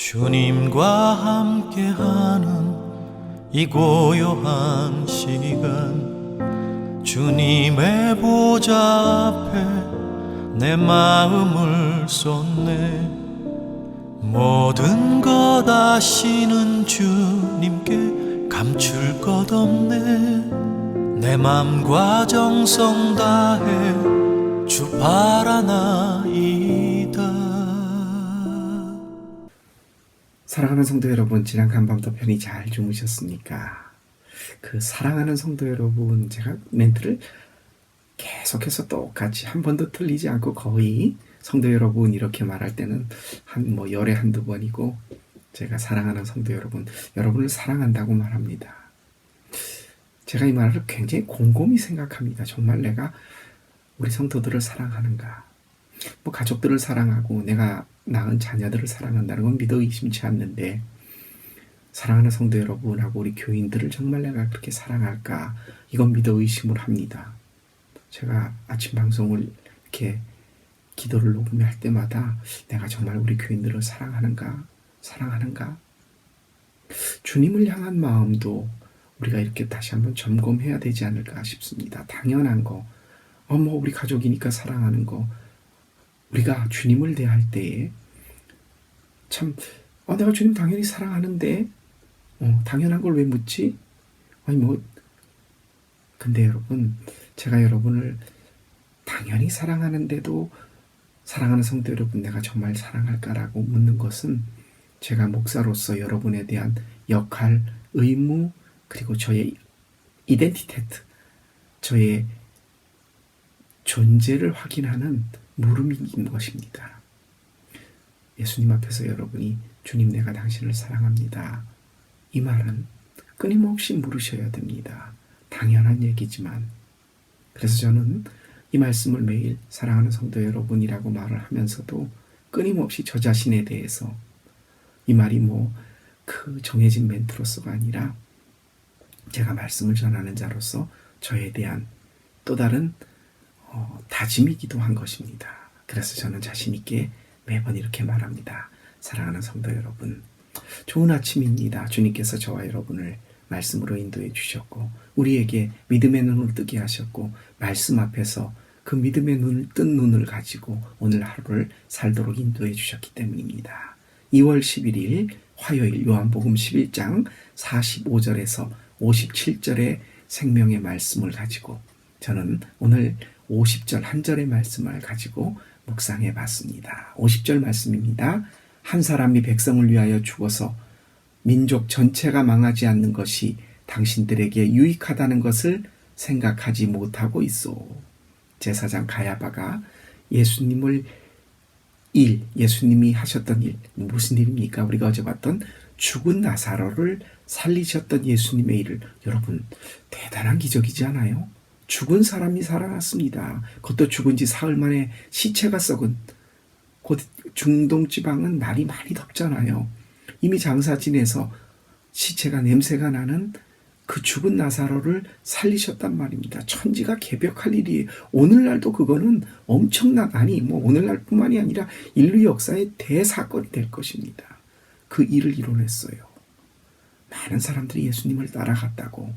주님과 함께하는 이 고요한 시간, 주님의 보좌 앞에 내 마음을 쏟네. 모든 것 아시는 주님께 감출 것 없네. 내 맘과 정성 다해 주 바라나이다. 사랑하는 성도 여러분, 지난 간밤도 편히 잘 주무셨습니까? 그 사랑하는 성도 여러분, 제가 멘트를 계속해서 똑같이 한 번도 틀리지 않고 거의 성도 여러분 이렇게 말할 때는 열에 한두 번이고, 제가 사랑하는 성도 여러분, 여러분을 사랑한다고 말합니다. 제가 이 말을 굉장히 곰곰이 생각합니다. 정말 내가 우리 성도들을 사랑하는가? 가족들을 사랑하고 내가 낳은 자녀들을 사랑한다는 건 믿어 의심치 않는데, 사랑하는 성도 여러분하고 우리 교인들을 정말 내가 그렇게 사랑할까? 이건 믿어 의심을 합니다. 제가 아침 방송을 이렇게 기도를 녹음할 때마다 내가 정말 우리 교인들을 사랑하는가? 주님을 향한 마음도 우리가 이렇게 다시 한번 점검해야 되지 않을까 싶습니다. 당연한 거, 우리 가족이니까 사랑하는 거, 우리가 주님을 대할 때에 참 내가 주님 당연히 사랑하는데 당연한 걸 왜 묻지? 근데 여러분, 제가 여러분을 당연히 사랑하는데도 사랑하는 성도 여러분, 내가 정말 사랑할까라고 묻는 것은 제가 목사로서 여러분에 대한 역할, 의무, 그리고 저의 이덴티테트, 저의 존재를 확인하는 물음인 것입니다. 예수님 앞에서 여러분이 주님, 내가 당신을 사랑합니다, 이 말은 끊임없이 물으셔야 됩니다. 당연한 얘기지만, 그래서 저는 이 말씀을 매일 사랑하는 성도 여러분이라고 말을 하면서도 끊임없이 저 자신에 대해서, 이 말이 그 정해진 멘트로서가 아니라 제가 말씀을 전하는 자로서 저에 대한 또 다른 다짐이기도 한 것입니다. 그래서 저는 자신 있게 매번 이렇게 말합니다. 사랑하는 성도 여러분, 좋은 아침입니다. 주님께서 저와 여러분을 말씀으로 인도해 주셨고, 우리에게 믿음의 눈을 뜨게 하셨고, 말씀 앞에서 그 믿음의 뜬 눈을 가지고 오늘 하루를 살도록 인도해 주셨기 때문입니다. 2월 11일 화요일, 요한복음 11장 45절에서 57절의 생명의 말씀을 가지고 저는 오늘 50절 한 절의 말씀을 가지고 묵상해 봤습니다. 50절 말씀입니다. 한 사람이 백성을 위하여 죽어서 민족 전체가 망하지 않는 것이 당신들에게 유익하다는 것을 생각하지 못하고 있소. 제사장 가야바가 예수님이 하셨던 일, 무슨 일입니까? 우리가 어제 봤던 죽은 나사로를 살리셨던 예수님의 일을, 여러분, 대단한 기적이지 않아요? 죽은 사람이 살아났습니다. 그것도 죽은 지 사흘 만에 시체가 썩은, 곧 중동 지방은 날이 많이 덥잖아요. 이미 장사 지내서 시체가 냄새가 나는 그 죽은 나사로를 살리셨단 말입니다. 천지가 개벽할 일이에요. 오늘날도 그거는 오늘날뿐만이 아니라 인류 역사의 대사건이 될 것입니다. 그 일을 이뤄냈어요. 많은 사람들이 예수님을 따라갔다고,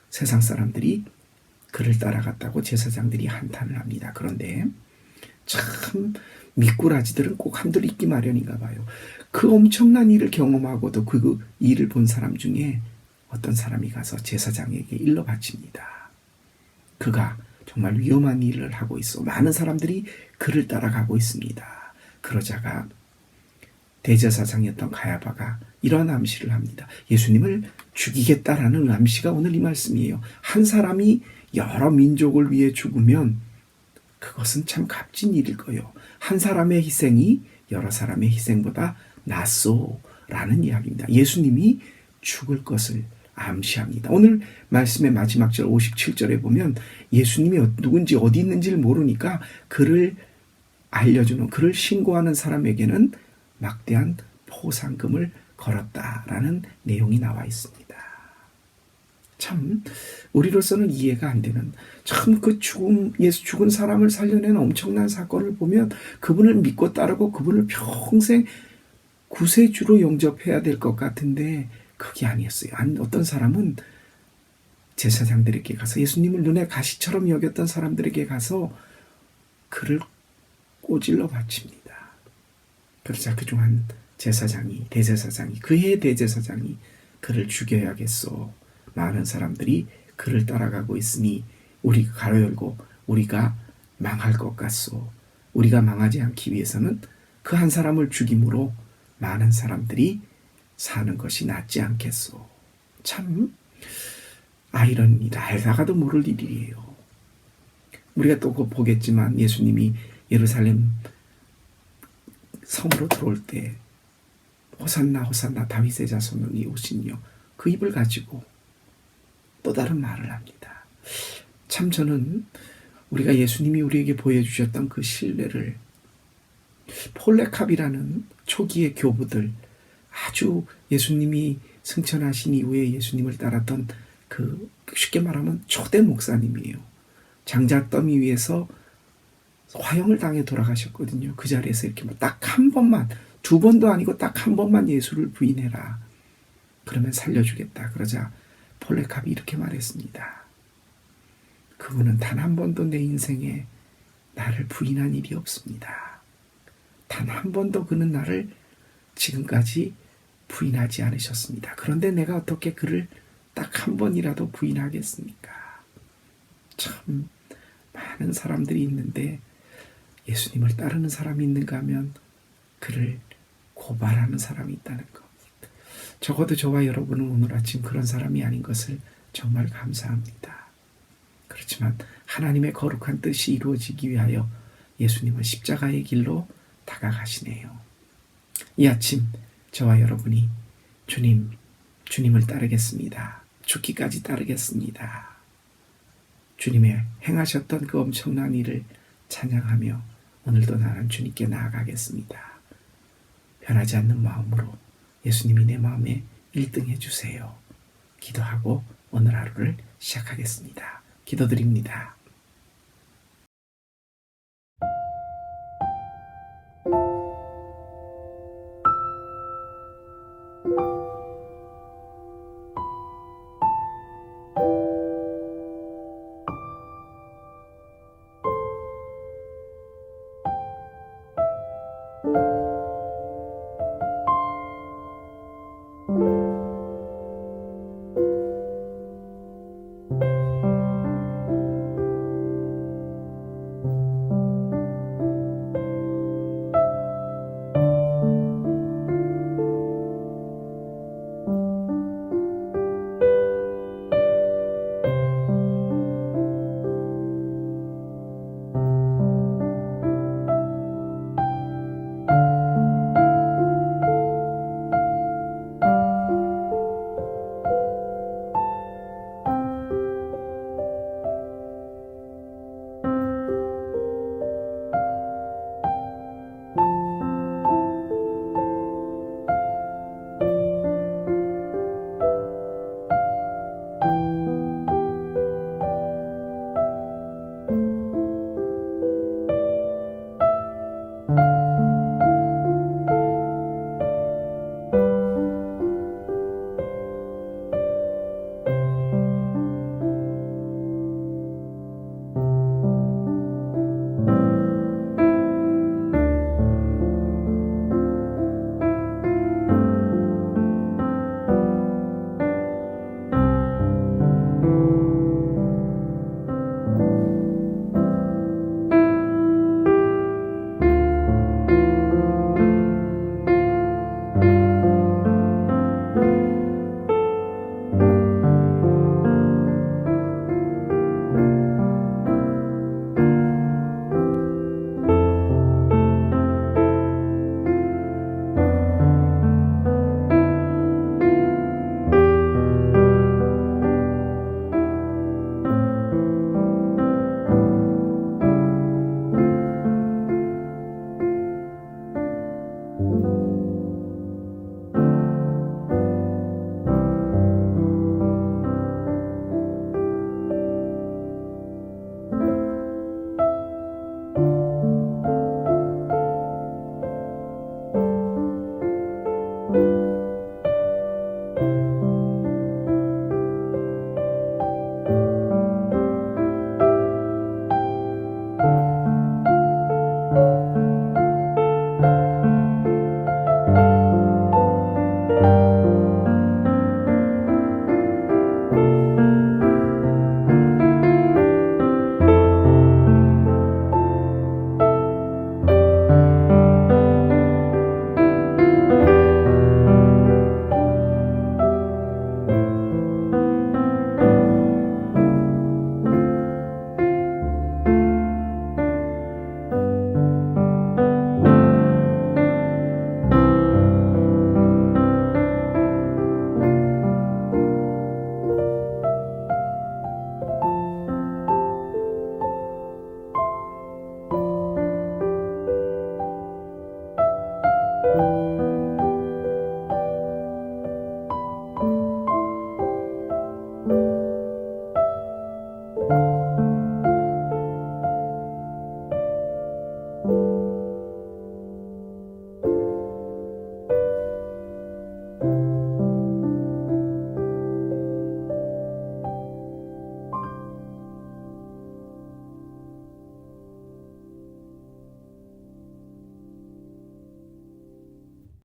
세상 사람들이 그를 따라갔다고 제사장들이 한탄을 합니다. 그런데 참 미꾸라지들은 꼭 한둘 있기 마련인가 봐요. 그 엄청난 일을 경험하고도 그 일을 본 사람 중에 어떤 사람이 가서 제사장에게 일러 바칩니다. 그가 정말 위험한 일을 하고 있어. 많은 사람들이 그를 따라가고 있습니다. 그러자가 대제사장이었던 가야바가 이런 암시를 합니다. 예수님을 죽이겠다라는 암시가 오늘 이 말씀이에요. 한 사람이 여러 민족을 위해 죽으면 그것은 참 값진 일일 거예요. 한 사람의 희생이 여러 사람의 희생보다 낫소라는 이야기입니다. 예수님이 죽을 것을 암시합니다. 오늘 말씀의 마지막 절 57절에 보면 예수님이 누군지 어디 있는지를 모르니까 그를 알려주는, 그를 신고하는 사람에게는 막대한 포상금을 걸었다라는 내용이 나와 있습니다. 참 우리로서는 이해가 안 되는, 참 그 죽은 사람을 살려낸 엄청난 사건을 보면 그분을 믿고 따르고 그분을 평생 구세주로 영접해야 될 것 같은데 그게 아니었어요. 어떤 사람은 제사장들에게 가서, 예수님을 눈에 가시처럼 여겼던 사람들에게 가서 그를 꼬질러 바칩니다. 그러자 그중 한 대제사장이, 그의 대제사장이 그를 죽여야겠소. 많은 사람들이 그를 따라가고 있으니 우리가 가로 열고 우리가 망할 것 같소. 우리가 망하지 않기 위해서는 그 한 사람을 죽임으로 많은 사람들이 사는 것이 낫지 않겠소. 참 아이러니다. 알다가도 모를 일이에요. 우리가 또 보겠지만 예수님이 예루살렘 성으로 들어올 때 호산나 호산나 다윗의 자손이 오시니요, 그 입을 가지고 또 다른 말을 합니다. 참 저는 우리가 예수님이 우리에게 보여주셨던 그 신뢰를, 폴레캅이라는 초기의 교부들, 아주 예수님이 승천하신 이후에 예수님을 따랐던 그, 쉽게 말하면 초대 목사님이에요. 장자더미 위에서 화형을 당해 돌아가셨거든요. 그 자리에서 이렇게 딱 한 번만, 두 번도 아니고 딱 한 번만 예수를 부인해라. 그러면 살려주겠다. 그러자 폴레캅이 이렇게 말했습니다. 그분은 단 한 번도 내 인생에 나를 부인한 일이 없습니다. 단 한 번도 그는 나를 지금까지 부인하지 않으셨습니다. 그런데 내가 어떻게 그를 딱 한 번이라도 부인하겠습니까? 참 많은 사람들이 있는데 예수님을 따르는 사람이 있는가 하면 그를 고발하는 사람이 있다는 것. 적어도 저와 여러분은 오늘 아침 그런 사람이 아닌 것을 정말 감사합니다. 그렇지만 하나님의 거룩한 뜻이 이루어지기 위하여 예수님은 십자가의 길로 다가가시네요. 이 아침 저와 여러분이 주님을 따르겠습니다. 죽기까지 따르겠습니다. 주님의 행하셨던 그 엄청난 일을 찬양하며 오늘도 나는 주님께 나아가겠습니다. 변하지 않는 마음으로 예수님이 내 마음에 1등 해주세요. 기도하고 오늘 하루를 시작하겠습니다. 기도드립니다.